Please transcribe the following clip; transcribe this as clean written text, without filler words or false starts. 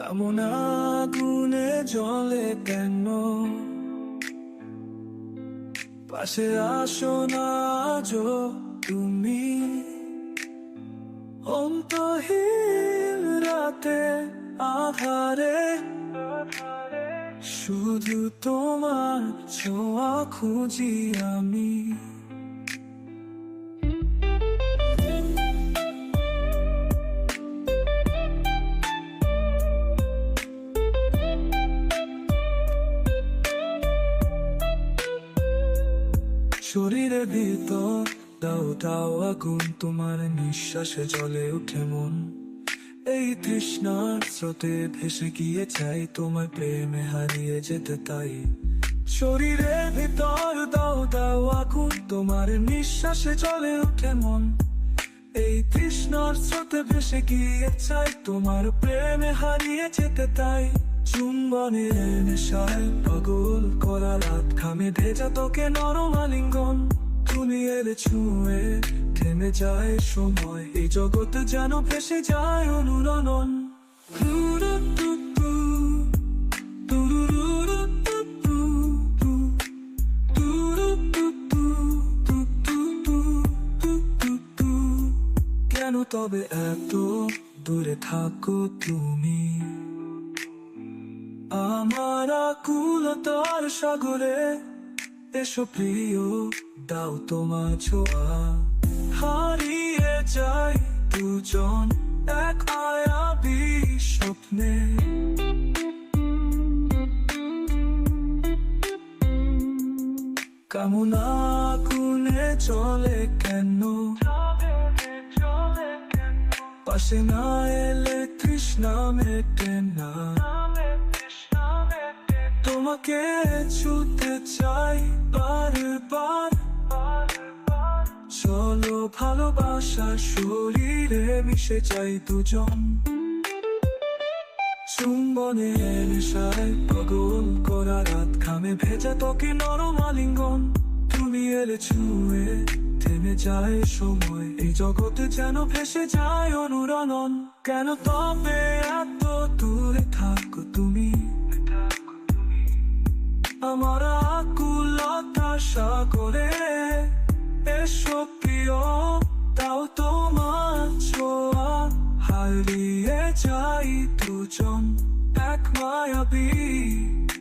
কামনা আগুনে জ্বলে কেন, পাশে আসো না আজও তুমি। অন্তহীন রাতে আধারে শুধু তোমার ছোঁয়া খুঁজি আমি। শরীরের ভিতর দাও দাও আগুন, তোমার নিঃশ্বাসে জ্বলে ওঠে মন। এই তৃষ্ণার স্রোতে ভেসে গিয়ে চাই তোমার প্রেমে হারিয়ে যেতে তাই। শরীরের ভিতর দাও দাও আগুন, তোমার নিঃশ্বাসে জ্বলে ওঠে মন। এই তৃষ্ণার স্রোতে ভেসে গিয়ে চাই তোমার প্রেমে হারিয়ে যেতে তাই। চুম্বনের নেশায় পাগল করা রাত, ঘামে ভেজা তোকে নরম আলিঙ্গন। তুমি এলে ছুঁয়ে থেমে যায় সময়, এই জগতে যেন ভেসে যায় অনুরণন। কেন তবে এত দূরে থাকো তুমি, আমার আকুলতার সাগরে এসো প্রিয়, দাও তোমার ছোঁয়া। হারিয়ে যাই দুজন এক মায়াবী স্বপ্নে। কামনা আগুনে জ্বলে কেন, পাশে না এলে তৃষ্ণা মেটে না। তোমাকে ছুঁতে চাই বারবার, চলো ভালোবাসার শরীরে মিশে যাই দুজন। চুম্বনে নেশায় পাগল করা রাত, ঘামে ভেজা তোকে নরম আলিঙ্গন। তুমি এলে ছুঁয়ে থেমে যায় সময়, এই জগতে যেন ভেসে যায় অনুরণন। কেন তবে এত দূরে থাকো তুমি, আমার আকুলতা সাগরে এসো প্রিয়, দাও তোমার ছোঁয়া। হারিয়ে যাই দুজন এক মায়াবী